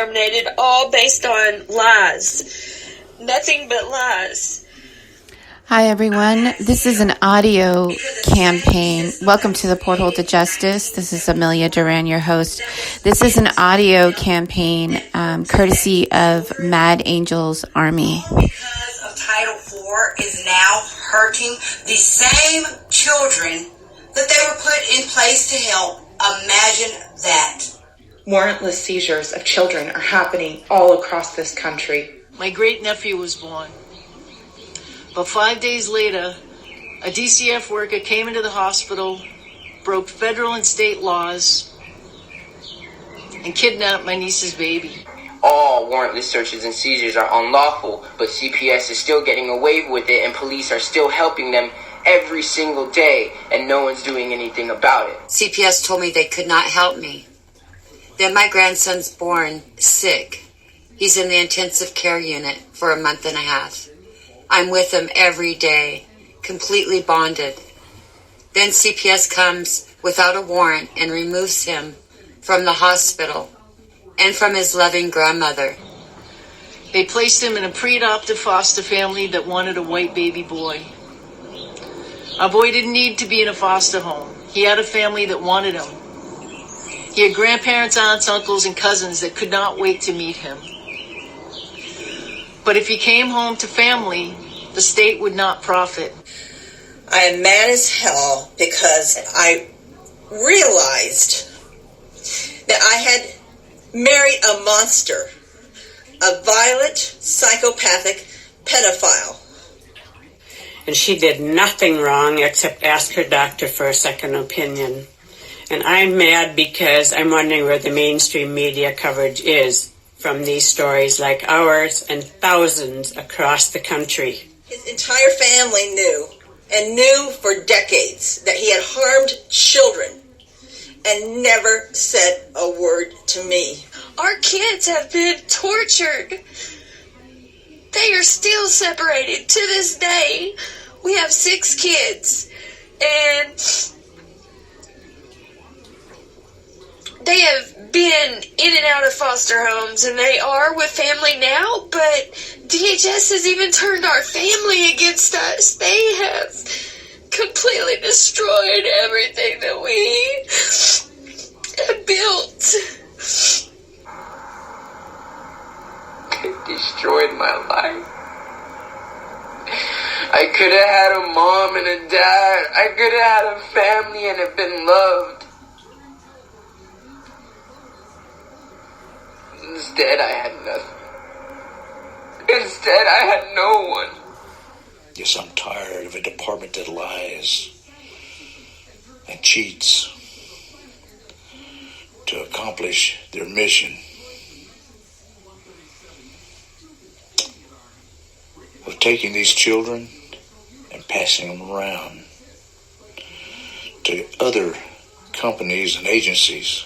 Terminated, all based on lies. Nothing but lies. Hi, everyone. This is an audio campaign. Welcome to the Porthole to Justice. This is Amelia Duran, your host. This is an audio campaign courtesy of Mad Angels Army. Because of Title IV is now hurting the same children that they were put in place to help. Imagine that. Warrantless seizures of children are happening all across this country. My great-nephew was born. But 5 days later, a DCF worker came into the hospital, broke federal and state laws, and kidnapped my niece's baby. All warrantless searches and seizures are unlawful, but CPS is still getting away with it, and police are still helping them every single day, and no one's doing anything about it. CPS told me they could not help me. Then my grandson's born sick. He's in the intensive care unit for a month and a half. I'm with him every day, completely bonded. Then CPS comes without a warrant and removes him from the hospital and from his loving grandmother. They placed him in a pre-adoptive foster family that wanted a white baby boy. Our boy didn't need to be in a foster home. He had a family that wanted him. He had grandparents, aunts, uncles, and cousins that could not wait to meet him. But if he came home to family, the state would not profit. I am mad as hell because I realized that I had married a monster, a violent, psychopathic pedophile. And she did nothing wrong except ask her doctor for a second opinion. And I'm mad because I'm wondering where the mainstream media coverage is from these stories like ours and thousands across the country. His entire family knew for decades that he had harmed children and never said a word to me. Our kids have been tortured. They are still separated to this day. We have 6 kids, and they have been in and out of foster homes, and they are with family now, but DHS has even turned our family against us. They have completely destroyed everything that we have built. They destroyed my life. I could have had a mom and a dad. I could have had a family and have been loved. Instead, I had nothing. Instead, I had no one. Yes, I'm tired of a department that lies and cheats to accomplish their mission of taking these children and passing them around to other companies and agencies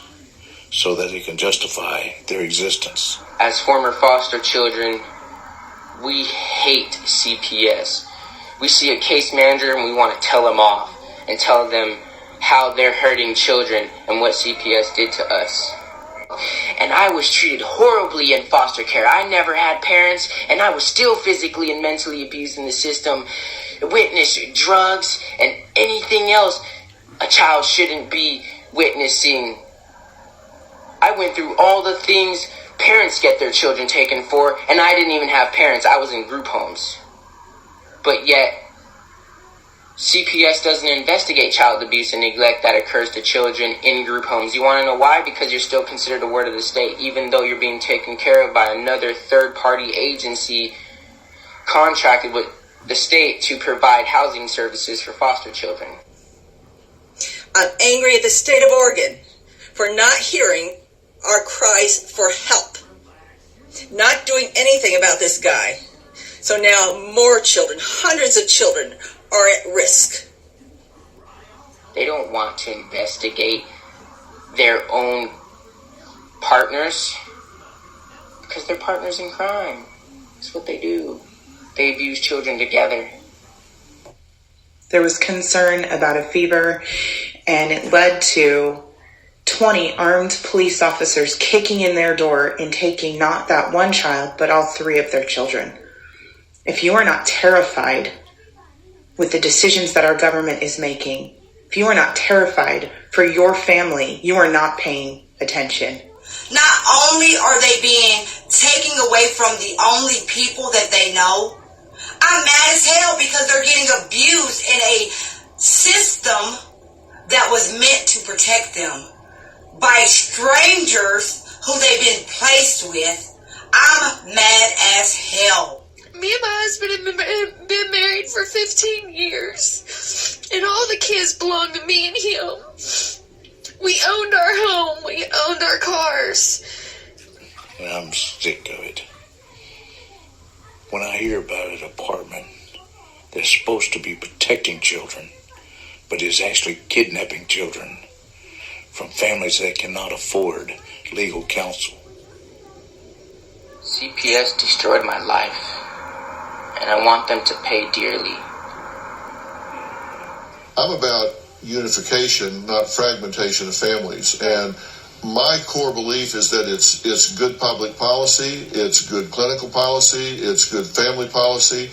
so that they can justify their existence. As former foster children, we hate CPS. We see a case manager and we want to tell them off and tell them how they're hurting children and what CPS did to us. And I was treated horribly in foster care. I never had parents, and I was still physically and mentally abused in the system. Witnessed drugs and anything else a child shouldn't be witnessing. I went through all the things parents get their children taken for, and I didn't even have parents. I was in group homes. But yet, CPS doesn't investigate child abuse and neglect that occurs to children in group homes. You want to know why? Because you're still considered a ward of the state, even though you're being taken care of by another third-party agency contracted with the state to provide housing services for foster children. I'm angry at the state of Oregon for not hearing our cries for help, not doing anything about this guy. So now more children, hundreds of children, are at risk. They don't want to investigate their own partners because they're partners in crime. That's what they do. They abuse children together. There was concern about a fever, and it led to 20 armed police officers kicking in their door and taking not that one child, but all 3 of their children. If you are not terrified with the decisions that our government is making, if you are not terrified for your family, you are not paying attention. Not only are they being taken away from the only people that they know, I'm mad as hell because they're getting abused in a system that was meant to protect them by strangers who they've been placed with. I'm mad as hell. Me and my husband have been married for 15 years, and all the kids belong to me and him. We owned our home. We owned our cars. And I'm sick of it. When I hear about an apartment that's supposed to be protecting children, but is actually kidnapping children from families that cannot afford legal counsel. CPS destroyed my life, and I want them to pay dearly. I'm about unification, not fragmentation of families. And my core belief is that it's good public policy, it's good clinical policy, it's good family policy.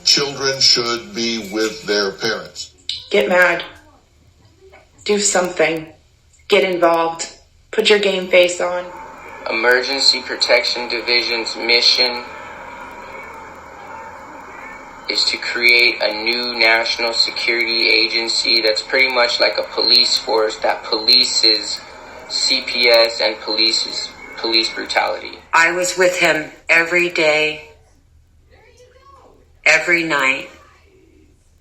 Children should be with their parents. Get mad. Do something. Get involved. Put your game face on. Emergency Protection Division's mission is to create a new national security agency that's pretty much like a police force that polices CPS and police brutality. I was with him every day, every night,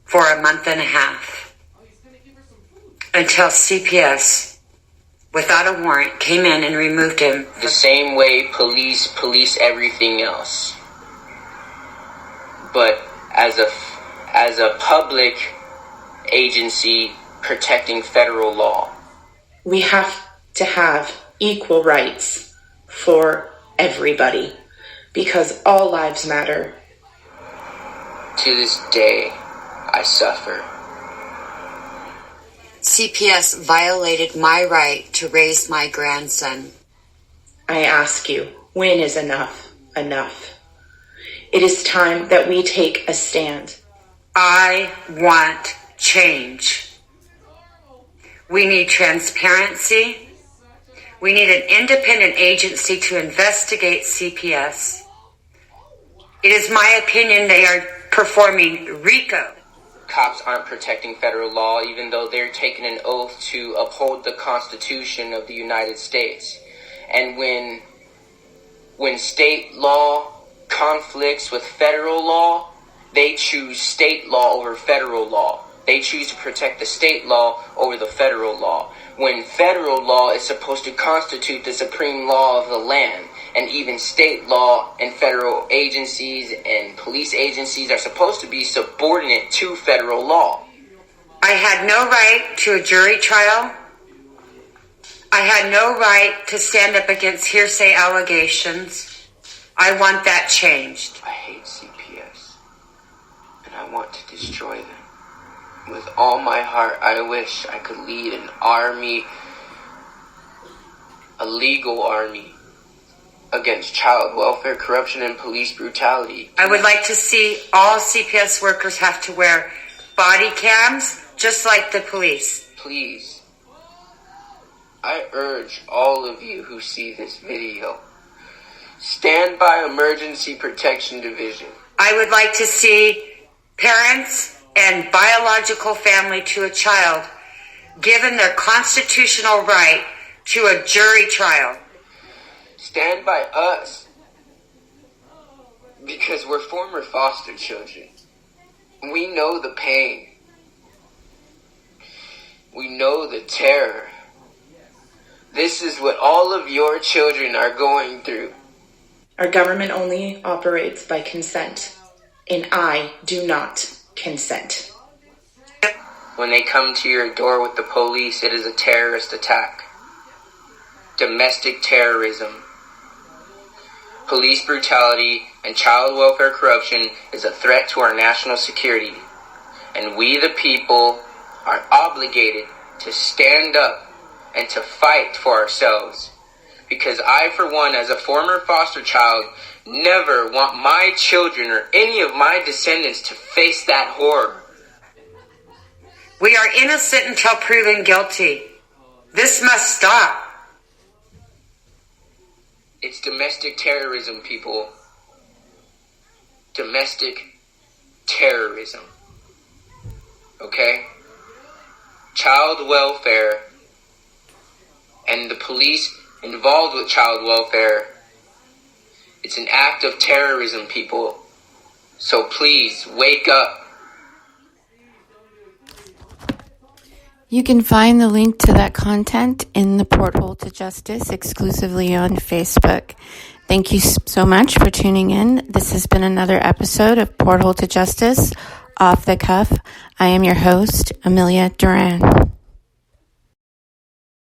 for a month and a half, until CPS, without a warrant, came in and removed him. The same way police everything else. But as a public agency protecting federal law. We have to have equal rights for everybody because all lives matter. To this day, I suffer. CPS violated my right to raise my grandson. I ask you, when is enough enough? It is time that we take a stand. I want change. We need transparency. We need an independent agency to investigate CPS. It is my opinion they are performing RICO. Cops aren't protecting federal law, even though they're taking an oath to uphold the Constitution of the United States. And when state law conflicts with federal law, they choose state law over federal law. They choose to protect the state law over the federal law. When federal law is supposed to constitute the supreme law of the land, and even state law and federal agencies and police agencies are supposed to be subordinate to federal law. I had no right to a jury trial. I had no right to stand up against hearsay allegations. I want that changed. I hate CPS, and I want to destroy them. With all my heart, I wish I could lead an army, a legal army, against child welfare, corruption, and police brutality. I would like to see all CPS workers have to wear body cams, just like the police. Please, I urge all of you who see this video, stand by Emergency Protection Division. I would like to see parents and biological family to a child given their constitutional right to a jury trial. Stand by us, because we're former foster children. We know the pain. We know the terror. This is what all of your children are going through. Our government only operates by consent, and I do not consent. When they come to your door with the police, it is a terrorist attack. Domestic terrorism. Police brutality and child welfare corruption is a threat to our national security. And we, the people, are obligated to stand up and to fight for ourselves. Because I, for one, as a former foster child, never want my children or any of my descendants to face that horror. We are innocent until proven guilty. This must stop. It's domestic terrorism, people. Domestic terrorism. Okay? Child welfare and the police involved with child welfare, it's an act of terrorism, people. So please, wake up. You can find the link to that content in the Porthole to Justice exclusively on Facebook. Thank you so much for tuning in. This has been another episode of Porthole to Justice, Off the Cuff. I am your host, Amelia Duran.